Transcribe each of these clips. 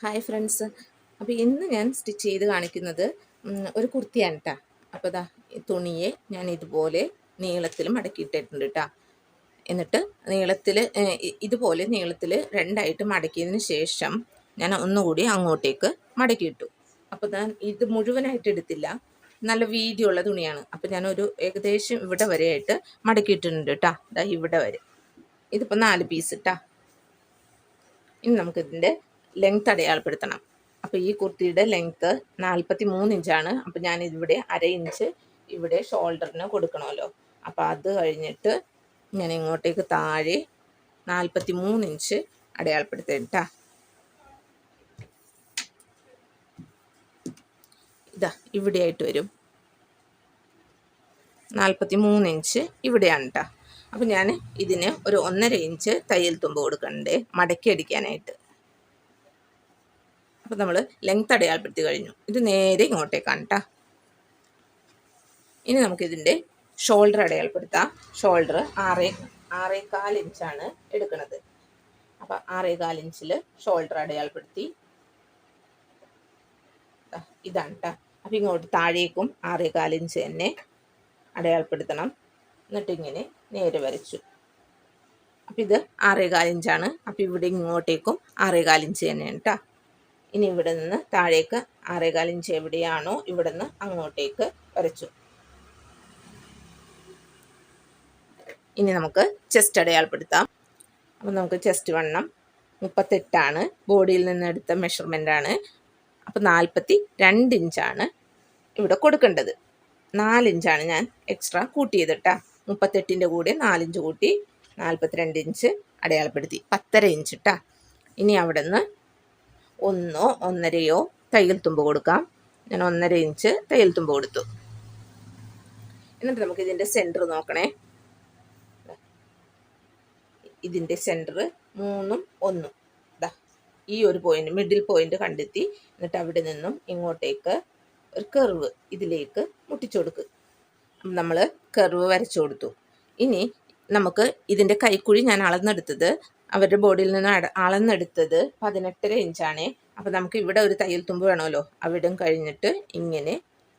Hi friends. അപ്പോൾ ഇന്ന് ഞാൻ സ്റ്റിച്ച് ചെയ്ത് കാണിക്കുന്നത് ഒരു കുർത്തിയാണ് കേട്ടോ. അപ്പോൾ ദാ ഈ തുണിയെ ഞാൻ ഇതുപോലെ നീളത്തിൽ മടക്കിയിട്ടിട്ടുണ്ട് കേട്ടോ. എന്നിട്ട് നീളത്തിൽ ഇതുപോലെ നീളത്തിൽ രണ്ടായിട്ട് മടക്കിയതിന് ശേഷം ഞാൻ ഒന്നുകൂടി അങ്ങോട്ടേക്ക് മടക്കിയിട്ടു. അപ്പോൾ ഞാൻ ഇത് മുഴുവനായിട്ട് എടുത്തില്ല, നല്ല വീതിയുള്ള തുണിയാണ്. അപ്പോൾ ഞാനൊരു ഏകദേശം ഇവിടെ വരെയായിട്ട് മടക്കിയിട്ടുണ്ട് കേട്ടോ. ദാ ഇവിടെ വരെ. ഇതിപ്പോൾ 4 പീസ് കേട്ടോ. ഇനി നമുക്കിതിൻ്റെ ലെങ്ത് അടയാളപ്പെടുത്തണം. അപ്പോൾ ഈ കുർത്തിയുടെ ലെങ്ത്ത് 43 ഇഞ്ചാണ്. അപ്പോൾ ഞാൻ ഇവിടെ 1/2 ഇഞ്ച് ഇവിടെ ഷോൾഡറിന് കൊടുക്കണമല്ലോ. അപ്പോൾ അത് കഴിഞ്ഞിട്ട് ഞാൻ ഇങ്ങോട്ടേക്ക് താഴെ 43 ഇഞ്ച് അടയാളപ്പെടുത്തേട്ടാ. ഇതാ ഇവിടെയായിട്ട് വരും 43 ഇഞ്ച് ഇവിടെയാണ് കേട്ടോ. അപ്പോൾ ഞാൻ ഇതിന് ഒരു 1.5 ഇഞ്ച് തയ്യൽ തുമ്പ് കൊടുക്കണ്ടേ മടക്കി അടിക്കാനായിട്ട്. അപ്പോൾ നമ്മൾ ലെങ്ത് അടയാളപ്പെടുത്തി കഴിഞ്ഞു. ഇത് നേരെ ഇങ്ങോട്ടേക്കാണ് കേട്ടോ. ഇനി നമുക്കിതിൻ്റെ ഷോൾഡർ അടയാളപ്പെടുത്താം. ഷോൾഡർ 6.25 ഇഞ്ചാണ് എടുക്കുന്നത്. അപ്പോൾ 6.25 ഇഞ്ചിൽ ഷോൾഡർ അടയാളപ്പെടുത്തി. ഇതാണ് കേട്ടോ. അപ്പോൾ ഇങ്ങോട്ട് താഴേക്കും 6.25 ഇഞ്ച് തന്നെ അടയാളപ്പെടുത്തണം. എന്നിട്ട് ഇങ്ങനെ നേരെ വരച്ചു. അപ്പോൾ ഇത് 6.25 ഇഞ്ചാണ്. അപ്പോൾ ഇവിടെ ഇങ്ങോട്ടേക്കും 6.25 ഇഞ്ച് തന്നെയാണ് കേട്ടോ. ഇനി ഇവിടെ നിന്ന് താഴേക്ക് 6.25 ഇഞ്ച് എവിടെയാണോ ഇവിടെ നിന്ന് അങ്ങോട്ടേക്ക് വരച്ചു. ഇനി നമുക്ക് ചെസ്റ്റ് അടയാളപ്പെടുത്താം. അപ്പോൾ നമുക്ക് ചെസ്റ്റ് വണ്ണം 38 ബോഡിയിൽ നിന്ന് എടുത്ത മെഷർമെൻ്റ് ആണ്. അപ്പോൾ 42 ഇഞ്ചാണ് ഇവിടെ കൊടുക്കേണ്ടത്. 4 ഇഞ്ചാണ് ഞാൻ എക്സ്ട്രാ കൂട്ടിയത് കേട്ടോ. 38ൻ്റെ കൂടെ 4 ഇഞ്ച് കൂട്ടി 42 ഇഞ്ച് അടയാളപ്പെടുത്തി. 10.5 ഇഞ്ച് കേട്ടോ. ഇനി അവിടെ നിന്ന് 1 1.5 തയ്യൽ തുമ്പ് കൊടുക്കാം. ഞാൻ 1.5 ഇഞ്ച് തയ്യൽ തുമ്പ് കൊടുത്തു. എന്നിട്ട് നമുക്ക് ഇതിൻ്റെ സെൻറ്റർ നോക്കണേ. ഇതിൻ്റെ സെൻറ്റർ 3ഉം 1ഉം ഇതാ ഈ ഒരു പോയിന്റ് മിഡിൽ പോയിന്റ് കണ്ടെത്തി. എന്നിട്ട് അവിടെ നിന്നും ഇങ്ങോട്ടേക്ക് ഒരു കർവ് ഇതിലേക്ക് മുട്ടിച്ചു കൊടുക്കുക. നമ്മൾ കർവ് വരച്ചു കൊടുത്തു. ഇനി നമുക്ക് ഇതിൻ്റെ കൈക്കുഴി ഞാൻ അളന്നെടുത്തത് അവരുടെ ബോഡിയിൽ നിന്ന് അളന്നെടുത്തത് 18.5 ഇഞ്ചാണ്. അപ്പോൾ നമുക്ക് ഇവിടെ ഒരു തയ്യൽ തുമ്പ് വേണമല്ലോ. അവിടം കഴിഞ്ഞിട്ട് ഇങ്ങനെ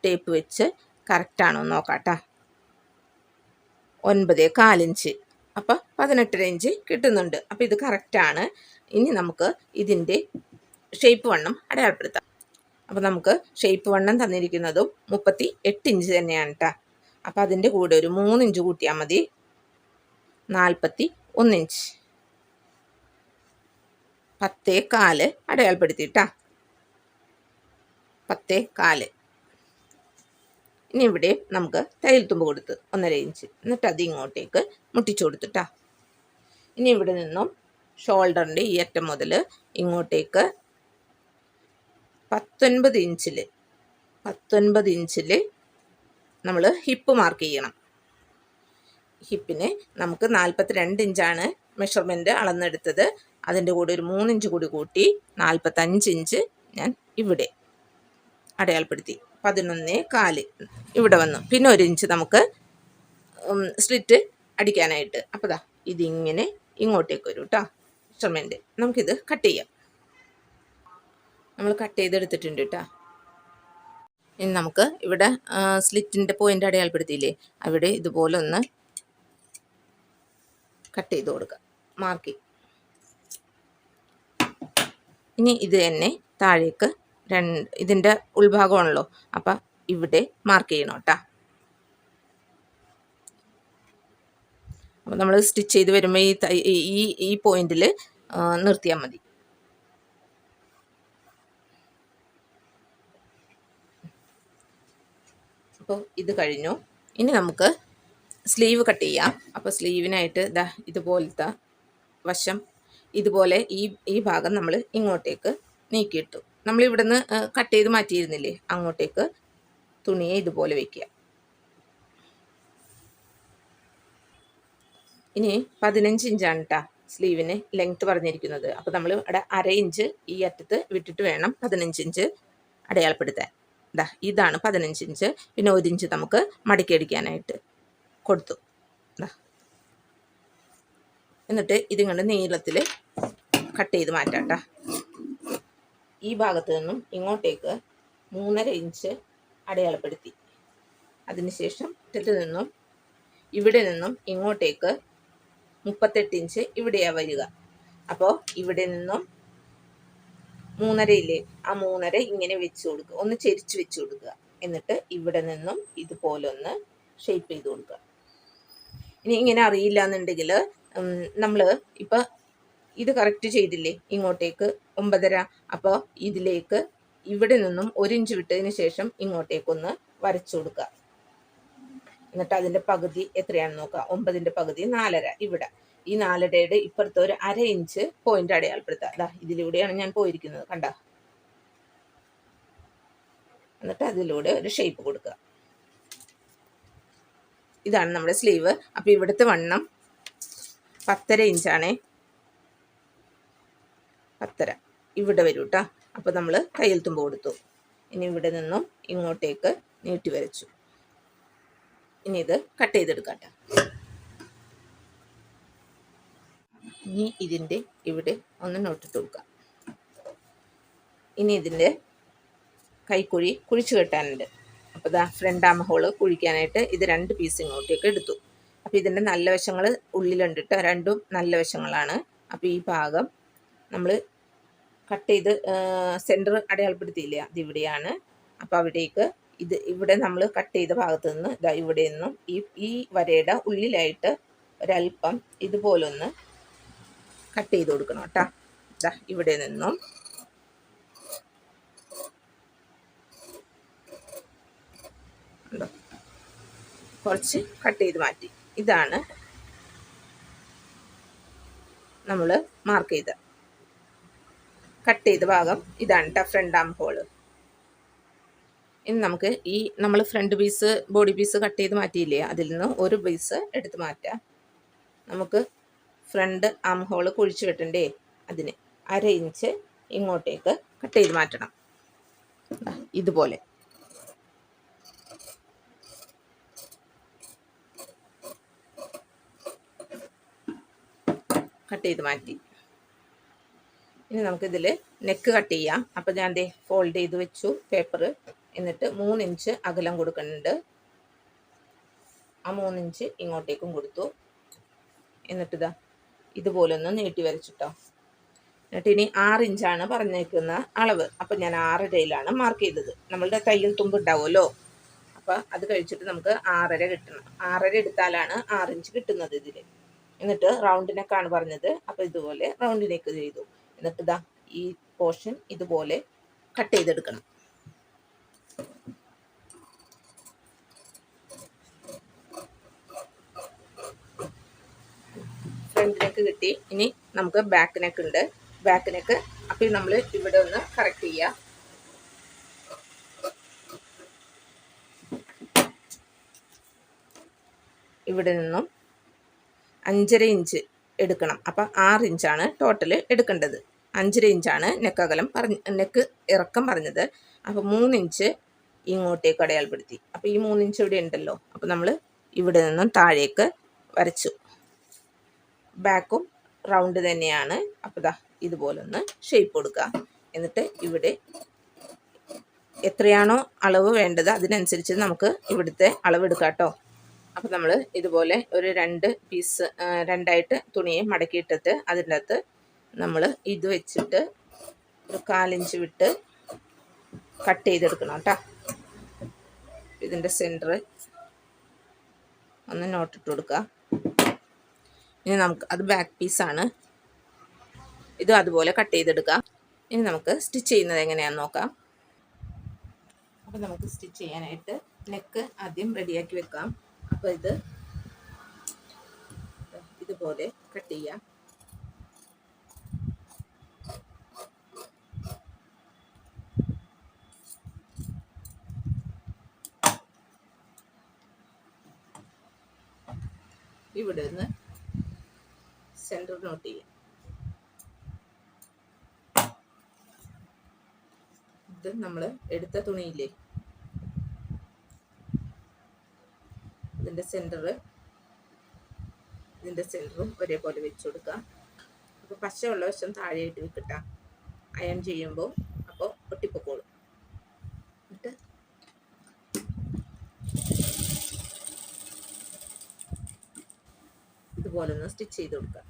ടേപ്പ് വെച്ച് കറക്റ്റാണോ നോക്കാട്ടാ. 9.25 ഇഞ്ച്. അപ്പോൾ 18.5 ഇഞ്ച് കിട്ടുന്നുണ്ട്. അപ്പോൾ ഇത് കറക്റ്റാണ്. ഇനി നമുക്ക് ഇതിൻ്റെ ഷേപ്പ് വണ്ണം അടയാളപ്പെടുത്താം. അപ്പോൾ നമുക്ക് ഷേപ്പ് വണ്ണം തന്നിരിക്കുന്നതും 38 ഇഞ്ച് തന്നെയാണ് കേട്ടോ. അപ്പോൾ അതിൻ്റെ കൂടെ ഒരു 3 ഇഞ്ച് കൂട്ടിയാൽ മതി. 41 ഇഞ്ച്. 10.25 അടയാളപ്പെടുത്തിയിട്ടാ. 10.25. ഇനി ഇവിടെ നമുക്ക് തയ്യൽ തുമ്പ് കൊടുത്ത് 1.5 ഇഞ്ച്. എന്നിട്ട് അത് ഇങ്ങോട്ടേക്ക് മുട്ടിച്ചു കൊടുത്തിട്ടാ. ഇനി ഇവിടെ നിന്നും ഷോൾഡറിൻ്റെ ഈ അറ്റം മുതൽ ഇങ്ങോട്ടേക്ക് 19 ഇഞ്ചിൽ നമ്മൾ ഹിപ്പ് മാർക്ക് ചെയ്യണം. ഹിപ്പിന് നമുക്ക് 42 ഇഞ്ചാണ് മെഷർമെൻറ്റ് അളന്നെടുത്തത്. അതിൻ്റെ കൂടെ ഒരു 3 ഇഞ്ച് കൂടി കൂട്ടി 45 ഇഞ്ച് ഞാൻ ഇവിടെ അടയാളപ്പെടുത്തി. 11.25 ഇവിടെ വന്നു. പിന്നെ 1 ഇഞ്ച് നമുക്ക് സ്ലിറ്റ് അടിക്കാനായിട്ട്. അപ്പോൾ ദാ ഇതിങ്ങനെ ഇങ്ങോട്ടേക്ക് വരും കേട്ടോ മെഷർമെൻറ്റ്. നമുക്കിത് കട്ട് ചെയ്യാം. നമ്മൾ കട്ട് ചെയ്തെടുത്തിട്ടുണ്ട് കേട്ടോ. ഇനി നമുക്ക് ഇവിടെ സ്ലിറ്റിൻ്റെ പോയിൻ്റ് അടയാളപ്പെടുത്തിയില്ലേ, അവിടെ ഇതുപോലെ ഒന്ന് കട്ട് ചെയ്ത് കൊടുക്കുക, മാർക്ക്. ഇനി ഇത് തന്നെ താഴേക്ക് ഇതിൻ്റെ ഉൾഭാഗമാണല്ലോ. അപ്പം ഇവിടെ മാർക്ക് ചെയ്യണം കേട്ടോ. അപ്പോൾ നമ്മൾ സ്റ്റിച്ച് ചെയ്ത് വരുമ്പോൾ ഈ പോയിന്റിൽ നിർത്തിയാൽ മതി. അപ്പോൾ ഇത് കഴിഞ്ഞു. ഇനി നമുക്ക് സ്ലീവ് കട്ട് ചെയ്യാം. അപ്പോൾ സ്ലീവിനായിട്ട് ഇതാ ഇതുപോലത്തെ വശം ഇതുപോലെ ഈ ഭാഗം നമ്മൾ ഇങ്ങോട്ടേക്ക് നീക്കിയിട്ടു. നമ്മളിവിടെ നിന്ന് കട്ട് ചെയ്ത് മാറ്റിയിരുന്നില്ലേ, അങ്ങോട്ടേക്ക് തുണിയെ ഇതുപോലെ വയ്ക്കുക. ഇനി 15 ഇഞ്ചാണ് കേട്ടോ സ്ലീവിന് ലെങ്ത്ത് പറഞ്ഞിരിക്കുന്നത്. അപ്പോൾ നമ്മൾ ഇവിടെ 1/2 ഇഞ്ച് ഈ അറ്റത്ത് വിട്ടിട്ട് വേണം 15 ഇഞ്ച് അടയാളപ്പെടുത്താൻ. ഇതാണ് 15 ഇഞ്ച്. പിന്നെ 1 ഇഞ്ച് നമുക്ക് മടക്കി അടിക്കാനായിട്ട് കൊടുത്തു. എന്നിട്ട് ഇതിങ്ങനെ നീളത്തിൽ കട്ട് ചെയ്ത് മാറ്റാം കേട്ടോ. ഈ ഭാഗത്ത് നിന്നും ഇങ്ങോട്ടേക്ക് 3.5 ഇഞ്ച് അടയാളപ്പെടുത്തി. അതിനുശേഷം ഇതിൽ നിന്നും ഇവിടെ നിന്നും ഇങ്ങോട്ടേക്ക് 38 ഇഞ്ച് ഇവിടെയാണ് വരിക. അപ്പോൾ ഇവിടെ നിന്നും 3.5 ഇല്ലേ, ആ 3.5 ഇങ്ങനെ വെച്ച് കൊടുക്കുക, ഒന്ന് ചെരിച്ച് വെച്ച് കൊടുക്കുക. എന്നിട്ട് ഇവിടെ നിന്നും ഇതുപോലെ ഒന്ന് ഷേപ്പ് ചെയ്ത് കൊടുക്കുക. ഇനി ഇങ്ങനെ അറിയില്ല എന്നുണ്ടെങ്കിൽ നമ്മൾ ഇപ്പം ഇത് കറക്റ്റ് ചെയ്തില്ലേ, ഇങ്ങോട്ടേക്ക് 9.5. അപ്പോൾ ഇതിലേക്ക് ഇവിടെ നിന്നും 1 ഇഞ്ച് വിട്ടതിന് ശേഷം ഇങ്ങോട്ടേക്കൊന്ന് വരച്ചു കൊടുക്കുക. എന്നിട്ട് അതിൻ്റെ പകുതി എത്രയാണെന്ന് നോക്കുക. 9ന്റെ പകുതി 4.5. ഇവിടെ ഈ 4.5യുടെ ഇപ്പുറത്ത് ഒരു 1/2 ഇഞ്ച് പോയിന്റ് അടയാളപ്പെടുത്തുക. അതാ ഇതിലൂടെയാണ് ഞാൻ പോയിരിക്കുന്നത്, കണ്ട. എന്നിട്ട് അതിലൂടെ ഒരു ഷേപ്പ് കൊടുക്കുക. ഇതാണ് നമ്മുടെ സ്ലീവ്. അപ്പോൾ ഇവിടുത്തെ വണ്ണം 10.5 ഇഞ്ചാണേ. 10.5 ഇവിടെ വരും കേട്ടോ. അപ്പോൾ നമ്മൾ കയ്യിൽ തുമ്പ് കൊടുത്തു. ഇനി ഇവിടെ നിന്നും ഇങ്ങോട്ടേക്ക് നീട്ടി വരച്ചു. ഇനി ഇത് കട്ട് ചെയ്തെടുക്കാം. ഇനി ഇതിൻ്റെ ഇവിടെ ഒന്ന് നോട്ടിട്ട് കൊടുക്കാം. ഇനി ഇതിൻ്റെ കൈക്കുഴി കുഴിച്ചു കെട്ടാനുണ്ട്. അപ്പോൾ ഇതാ ഫ്രണ്ട് ആം ഹോള് കുഴിക്കാനായിട്ട് ഇത് 2 പീസ് ഇങ്ങോട്ടേക്ക് എടുത്തു. അപ്പോൾ ഇതിൻ്റെ നല്ല വശങ്ങൾ ഉള്ളിലുണ്ട് കേട്ടോ, രണ്ടും നല്ല വശങ്ങളാണ്. അപ്പോൾ ഈ ഭാഗം നമ്മൾ കട്ട് ചെയ്ത് സെൻറ്റർ അടയാളപ്പെടുത്തിയില്ല, അതിവിടെയാണ്. അപ്പോൾ അവിടേക്ക് ഇവിടെ നമ്മൾ കട്ട് ചെയ്ത ഭാഗത്ത് നിന്ന് ഇതാ ഇവിടെ നിന്നും ഈ വരയുടെ ഉള്ളിലായിട്ട് ഒരല്പം ഇതുപോലൊന്ന് കട്ട് ചെയ്ത് കൊടുക്കണം കേട്ടോ. ഇതാ ഇവിടെ നിന്നും കുറച്ച് കട്ട് ചെയ്ത് മാറ്റി. ഇതാണ് നമ്മൾ മാർക്ക് ചെയ്ത കട്ട് ചെയ്ത ഭാഗം. ഇതാണ് കേട്ടോ ഫ്രണ്ട് ആം ഹോള്. ഇനി നമുക്ക് ഈ നമ്മൾ front piece body piece cut ചെയ്ത് മാറ്റിയില്ലേ, അതിൽ നിന്ന് ഒരു പീസ് എടുത്ത് മാറ്റാം. നമുക്ക് ഫ്രണ്ട് ആം ഹോള് കുഴിച്ച് വെട്ടണ്ടേ, അതിന് 1/2 ഇഞ്ച് ഇങ്ങോട്ടേക്ക് കട്ട് ചെയ്ത് മാറ്റണം. ഇതുപോലെ കട്ട് ചെയ്ത് മാറ്റി. ഇനി നമുക്കിതിൽ നെക്ക് കട്ട് ചെയ്യാം. അപ്പോൾ ഞാൻ ദേ ഫോൾഡ് ചെയ്ത് വെച്ചു പേപ്പർ. എന്നിട്ട് 3 ഇഞ്ച് അകലം കൊടുക്കുന്നുണ്ട്. ആ 3 ഇഞ്ച് ഇങ്ങോട്ടേക്കും കൊടുത്തു. എന്നിട്ട് ഇതാ ഇതുപോലെ ഒന്ന് നീട്ടി വരച്ചിട്ടോ. എന്നിട്ട് ഇനി 6 ഇഞ്ചാണ് പറഞ്ഞേക്കുന്ന അളവ്. അപ്പം ഞാൻ 6.5 മാർക്ക് ചെയ്തത്. നമ്മളുടെ തയ്യൽ തുമ്പ് ഉണ്ടാവുമല്ലോ, അപ്പം അത് കഴിച്ചിട്ട് നമുക്ക് 6.5 കിട്ടണം. 6.5 എടുത്താലാണ് 6 ഇഞ്ച് കിട്ടുന്നത് ഇതിൽ. എന്നിട്ട് റൗണ്ട് നെക്കാണ് പറഞ്ഞത്. അപ്പോൾ ഇതുപോലെ റൗണ്ട് നെക്ക് ചെയ്തു. എന്നിട്ട് ഇതാ ഈ പോർഷൻ ഇതുപോലെ കട്ട് ചെയ്തെടുക്കണം. ഫ്രണ്ട് നെക്ക് കിട്ടി. ഇനി നമുക്ക് ബാക്ക് നെക്ക് ഉണ്ട്. ബാക്ക് നെക്ക് അപ്പോൾ നമ്മൾ ഇവിടെ ഒന്ന് കറക്റ്റ് ചെയ്യുക. ഇവിടെ നിന്നും 5.5 ഇഞ്ച് എടുക്കണം. അപ്പം 6 ഇഞ്ചാണ് ടോട്ടൽ എടുക്കേണ്ടത്. 5.5 ഇഞ്ചാണ് നെക്ക് അകലം നെക്ക് ഇറക്കം പറഞ്ഞത്. അപ്പോൾ 3 ഇഞ്ച് ഇങ്ങോട്ടേക്ക് അടയാളപ്പെടുത്തി. അപ്പോൾ ഈ 3 ഇഞ്ച് ഇവിടെ ഉണ്ടല്ലോ, അപ്പോൾ നമ്മൾ ഇവിടെ നിന്നും താഴേക്ക് വരച്ചു. ബാക്കും റൗണ്ട് തന്നെയാണ്. അപ്പോൾ ദാ ഇതുപോലൊന്ന് ഷേപ്പ് കൊടുക്കുക. എന്നിട്ട് ഇവിടെ എത്രയാണോ അളവ് വേണ്ടത് അതിനനുസരിച്ച് നമുക്ക് ഇവിടുത്തെ അളവ് എടുക്കാം കേട്ടോ. അപ്പോൾ നമ്മൾ ഇതുപോലെ ഒരു 2 പീസ് 2ആയിട്ട് തുണിയെ മടക്കിയിട്ടിട്ട് അതിൻ്റെ അകത്ത് നമ്മൾ ഇത് വെച്ചിട്ട് ഒരു 1/4 ഇഞ്ച് വിട്ട് കട്ട് ചെയ്തെടുക്കണം കേട്ടോ. ഇതിൻ്റെ സെൻറ്റർ ഒന്ന് നോട്ടിട്ട് കൊടുക്കുക. ഇനി നമുക്ക് അത് ബാക്ക് പീസാണ്. ഇത് അതുപോലെ കട്ട് ചെയ്തെടുക്കാം. ഇനി നമുക്ക് സ്റ്റിച്ച് ചെയ്യുന്നത് എങ്ങനെയാണെന്ന് നോക്കാം. അപ്പോൾ നമുക്ക് സ്റ്റിച്ച് ചെയ്യാനായിട്ട് നെക്ക് ആദ്യം റെഡിയാക്കി വെക്കാം. അപ്പോൾ ഇതുപോലെ കട്ട് ചെയ്യാം. ഇവിടെ നിന്ന് സെൻറ്റർ നോട്ട് ചെയ്യാം. ഇത് നമ്മൾ എടുത്ത തുണിയില്ലേ, ഇതിൻ്റെ സെൻറ്ററും ഒരേപോലെ വെച്ച് കൊടുക്കാം. അപ്പോൾ പശയുള്ള വശം താഴെയായിട്ട് വെക്കട്ടാം അയൺ ചെയ്യുമ്പോൾ. ഒട്ടിപ്പൊക്കോളും. എന്നിട്ട് ഇതുപോലെ ഒന്ന് സ്റ്റിച്ച് ചെയ്ത് കൊടുക്കുക.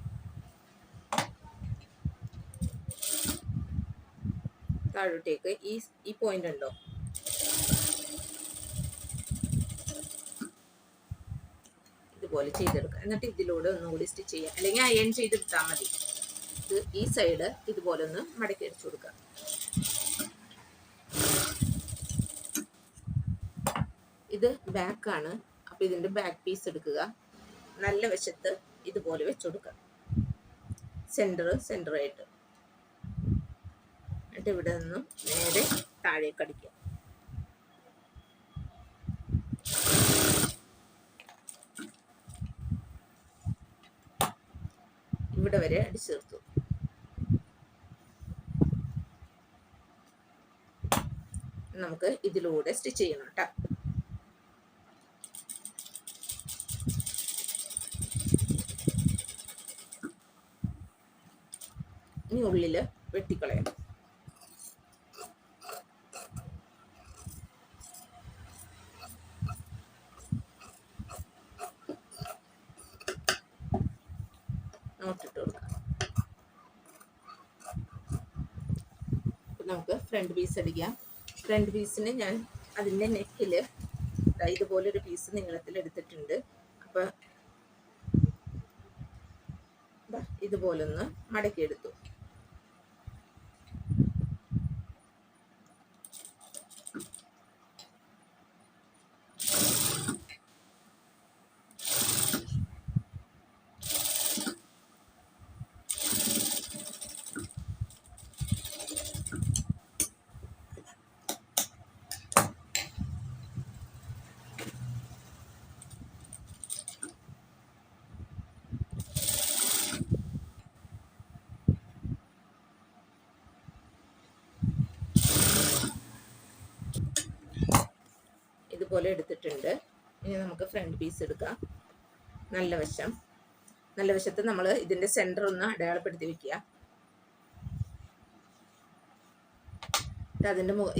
താഴോട്ടേക്ക് ഈ പോയിന്റ് ഉണ്ടോ, ഇതുപോലെ ചെയ്തെടുക്കുക. എന്നിട്ട് ഇതിലൂടെ ഒന്നുകൂടി സ്റ്റിച്ച് ചെയ്യുക, അല്ലെങ്കിൽ അയൺ ചെയ്തെടുത്താൽ മതി. ഇത് ഈ സൈഡ് ഇതുപോലെ ഒന്ന് മടക്കി അടിച്ചു കൊടുക്കുക. ഇത് ബാക്കാണ്. അപ്പോൾ ഇതിൻ്റെ ബാക്ക് പീസ് എടുക്കുക. നല്ല വശത്ത് ഇതുപോലെ വെച്ച് കൊടുക്കുക, സെൻറ്ററായിട്ട്. എന്നിട്ട് ഇവിടെ നിന്നും നേരെ താഴേക്ക് അടിക്കുക. ഇവിടെ വരെ അടിച്ചു തീർത്തു. നമുക്ക് ഇതിലൂടെ സ്റ്റിച്ച് ചെയ്യണം കേട്ടോ. ഇനി ഉള്ളില് വെട്ടിക്കളയണം. നോട്ടിട്ട് കൊടുക്കാം. നമുക്ക് ഫ്രണ്ട് പീസ് അടിക്കാം. ഫ്രണ്ട് പീസിന് ഞാൻ അതിൻ്റെ നെക്കിൽ ഇതുപോലൊരു പീസ് നീളത്തിൽ എടുത്തിട്ടുണ്ട്. അപ്പം ഇതുപോലൊന്ന് മടക്കിയെടുത്തു. ഇതുപോലെ എടുത്തിട്ടുണ്ട്. ഇനി നമുക്ക് ഫ്രണ്ട് പീസ് എടുക്കാം. നല്ല വശത്ത് നമ്മൾ ഇതിൻ്റെ സെൻറ്റർ ഒന്ന് അടയാളപ്പെടുത്തി വെക്കുക.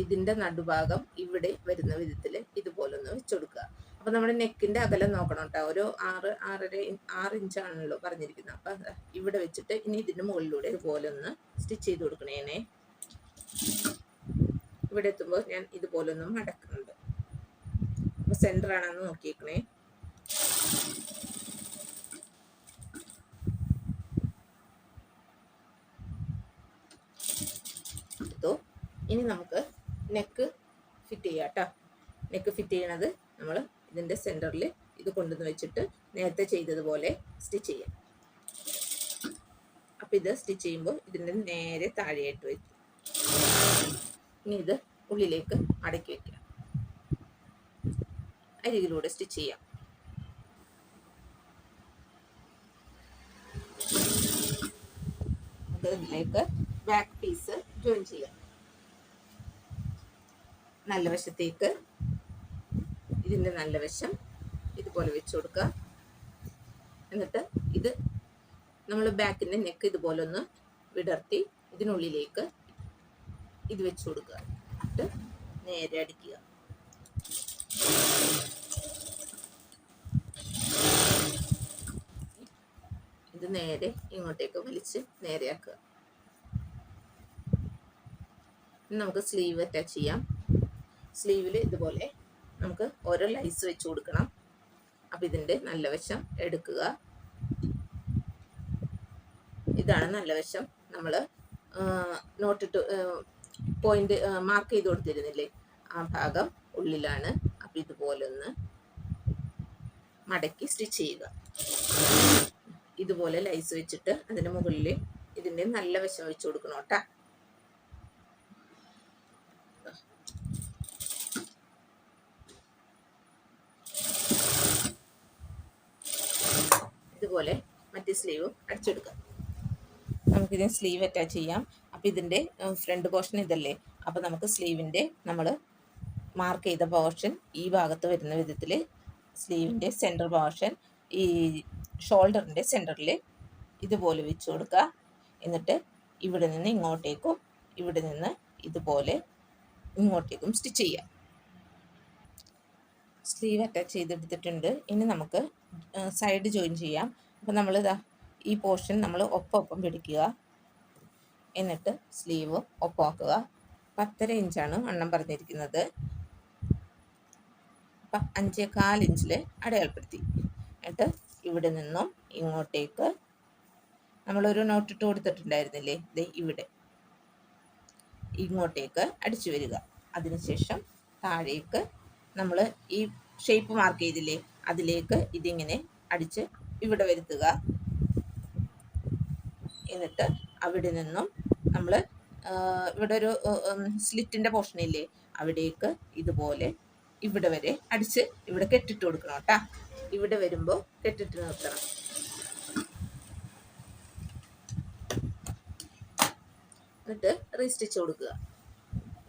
ഇതിൻ്റെ നടുഭാഗം ഇവിടെ വരുന്ന വിധത്തിൽ ഇതുപോലെ ഒന്ന് വെച്ച് കൊടുക്കുക. അപ്പം നമ്മുടെ നെക്കിൻ്റെ അകലം നോക്കണം കേട്ടോ. ഒരു 6 ഇഞ്ചാണല്ലോ പറഞ്ഞിരിക്കുന്നത്. അപ്പം ഇവിടെ വെച്ചിട്ട് ഇനി ഇതിൻ്റെ മുകളിലൂടെ ഇതുപോലെ ഒന്ന് സ്റ്റിച്ച് ചെയ്ത് കൊടുക്കണേനെ. ഇവിടെ എത്തുമ്പോൾ ഞാൻ ഇതുപോലെ ഒന്ന് മടക്കുന്നുണ്ട്. അപ്പോൾ സെൻറ്റർ ആണെന്ന് നോക്കിയേക്കണേ. ഇനി നമുക്ക് നെക്ക് ഫിറ്റ് ചെയ്യാം കേട്ടോ. നെക്ക് ഫിറ്റ് ചെയ്യണത് നമ്മൾ ഇതിൻ്റെ സെൻറ്ററിൽ ഇത് കൊണ്ടുവന്ന് വെച്ചിട്ട് നേരത്തെ ചെയ്തതുപോലെ സ്റ്റിച്ച് ചെയ്യാം. അപ്പം ഇത് സ്റ്റിച്ച് ചെയ്യുമ്പോൾ ഇതിൻ്റെ നേരെ താഴെയായിട്ട് വയ്ക്കും. ഇനി ഇത് ഉള്ളിലേക്ക് മടക്കി വയ്ക്കാം. അരികിലൂടെ സ്റ്റിച്ച് ചെയ്യാം. ഇതിലേക്ക് ബാക്ക് പീസ് ജോയിൻ ചെയ്യാം. നല്ല വശത്തേക്ക് ഇതിൻ്റെ നല്ല വശം ഇതുപോലെ വെച്ച് കൊടുക്കുക. എന്നിട്ട് ഇത് നമ്മൾ ബാക്കിൻ്റെ നെക്ക് ഇതുപോലെ ഒന്ന് വിടർത്തി ഇതിനുള്ളിലേക്ക് ഇത് വെച്ച് കൊടുക്കുക. എന്നിട്ട് നേരെ അടിക്കുക. ഇത് നേരെ ഇങ്ങോട്ടേക്ക് വലിച്ച് നേരെയാക്കുക. നമുക്ക് സ്ലീവ് അറ്റാച്ച് ചെയ്യാം. സ്ലീവിൽ ഇതുപോലെ നമുക്ക് ഓരോ ലൈസ് വെച്ച് കൊടുക്കണം. അപ്പം ഇതിൻ്റെ നല്ല വശം എടുക്കുക. ഇതാണ് നല്ല വശം. നമ്മൾ നോട്ടിട്ട് പോയിന്റ് മാർക്ക് ചെയ്ത് കൊടുത്തിരുന്നില്ലേ, ആ ഭാഗം ഉള്ളിലാണ്. അപ്പം ഇതുപോലെ ഒന്ന് മടക്കി സ്റ്റിച്ച് ചെയ്യുക. ഇതുപോലെ ലൈസ് വെച്ചിട്ട് അതിൻ്റെ മുകളിൽ ഇതിൻ്റെ നല്ല വശം വെച്ച് കൊടുക്കണം കേട്ടോ. ഇതുപോലെ മറ്റേ സ്ലീവും അടിച്ചെടുക്കാം. നമുക്കിതിന് സ്ലീവ് അറ്റാച്ച് ചെയ്യാം. അപ്പോൾ ഇതിൻ്റെ ഫ്രണ്ട് പോർഷൻ ഇതല്ലേ, അപ്പോൾ നമുക്ക് സ്ലീവിൻ്റെ നമ്മൾ മാർക്ക് ചെയ്ത പോർഷൻ ഈ ഭാഗത്ത് വരുന്ന വിധത്തിൽ സ്ലീവിൻ്റെ സെൻറ്റർ പോർഷൻ ഈ ഷോൾഡറിൻ്റെ സെൻറ്ററിൽ ഇതുപോലെ വെച്ച് കൊടുക്കുക. എന്നിട്ട് ഇവിടെ നിന്ന് ഇങ്ങോട്ടേക്കും ഇവിടെ നിന്ന് ഇതുപോലെ ഇങ്ങോട്ടേക്കും സ്റ്റിച്ച് ചെയ്യാം. സ്ലീവ് അറ്റാച്ച് ചെയ്തെടുത്തിട്ടുണ്ട്. ഇനി നമുക്ക് സൈഡ് ജോയിൻ ചെയ്യാം. അപ്പോൾ നമ്മളിതാ ഈ പോർഷൻ നമ്മൾ ഒപ്പം പിടിക്കുക, എന്നിട്ട് സ്ലീവ് ഒപ്പമാക്കുക. 10.5 ഇഞ്ചാണ് വണ്ണം പറഞ്ഞിരിക്കുന്നത്. അപ്പം 5.25 ഇഞ്ചിൽ അടയാളപ്പെടുത്തി. എന്നിട്ട് ഇവിടെ നിന്നും ഇങ്ങോട്ടേക്ക് നമ്മളൊരു നോട്ടിട്ട് കൊടുത്തിട്ടുണ്ടായിരുന്നില്ലേ, ദേ ഇവിടെ ഇങ്ങോട്ടേക്ക് അടിച്ചു വരിക. അതിനുശേഷം താഴേക്ക് നമ്മൾ ഈ ഷേപ്പ് മാർക്ക് ചെയ്തില്ലേ, അതിലേക്ക് ഇതിങ്ങനെ അടിച്ച് ഇവിടെ വരുത്തുക. എന്നിട്ട് അവിടെ നിന്നും നമ്മൾ ഇവിടെ ഒരു സ്ലിറ്റിൻ്റെ പോർഷൻ ഇല്ലേ, അവിടേക്ക് ഇതുപോലെ ഇവിടെ വരെ അടിച്ച് ഇവിടെ കെട്ടിട്ട് കൊടുക്കണം കേട്ടോ. ഇവിടെ വരുമ്പോൾ കെട്ടിട്ട് നിർത്തണം. എന്നിട്ട് റീസ്റ്റിച്ച് കൊടുക്കുക.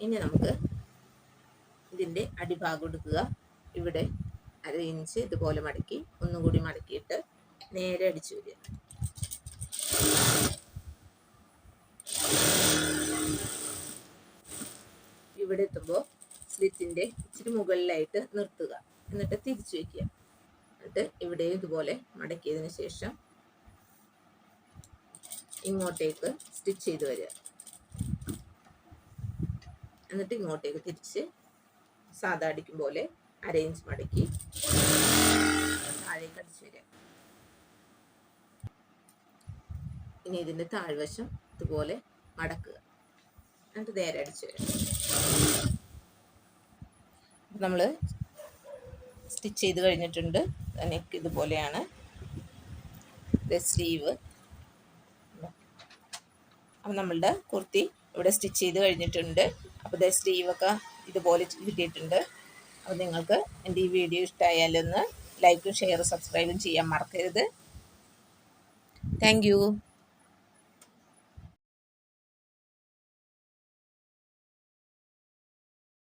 ഇനി നമുക്ക് ഇതിൻ്റെ അടിഭാഗം എടുക്കുക. ഇവിടെ 1/2 ഇഞ്ച് ഇതുപോലെ മടക്കി ഒന്നും കൂടി മടക്കിയിട്ട് നേരെ അടിച്ചു വരിക. ഇവിടെ എത്തുമ്പോൾ സ്ലിറ്റിൻ്റെ ഇച്ചിരി മുകളിലായിട്ട് നിർത്തുക. എന്നിട്ട് തിരിച്ചു വയ്ക്കുക. എന്നിട്ട് ഇവിടെ ഇതുപോലെ മടക്കിയതിന് ശേഷം ഇങ്ങോട്ടേക്ക് സ്റ്റിച്ച് ചെയ്ത് വരിക. എന്നിട്ട് ഇങ്ങോട്ടേക്ക് തിരിച്ച് സാധാ അടിക്കും പോലെ 1/2 ഇഞ്ച് മടക്കി താഴേക്ക് അടിച്ചു വരിക. ഇനി ഇതിൻ്റെ താഴ്വശം ഇതുപോലെ മടക്കുക. എന്നിട്ട് നേരെ അടിച്ചു വരിക. നമ്മൾ സ്റ്റിച്ച് ചെയ്ത് കഴിഞ്ഞിട്ടുണ്ട്. നെക്ക് ഇതുപോലെയാണ്. സ്ലീവ്. അപ്പം നമ്മളുടെ കുർത്തി ഇവിടെ സ്റ്റിച്ച് ചെയ്ത് കഴിഞ്ഞിട്ടുണ്ട്. അപ്പോൾ സ്ലീവൊക്കെ ഇതുപോലെ കിട്ടിയിട്ടുണ്ട്. അപ്പോൾ നിങ്ങൾക്ക് എൻ്റെ ഈ വീഡിയോ ഇഷ്ടമായാലൊന്ന് ലൈക്കും ഷെയറും സബ്സ്ക്രൈബും ചെയ്യാൻ മറക്കരുത്. Thank you.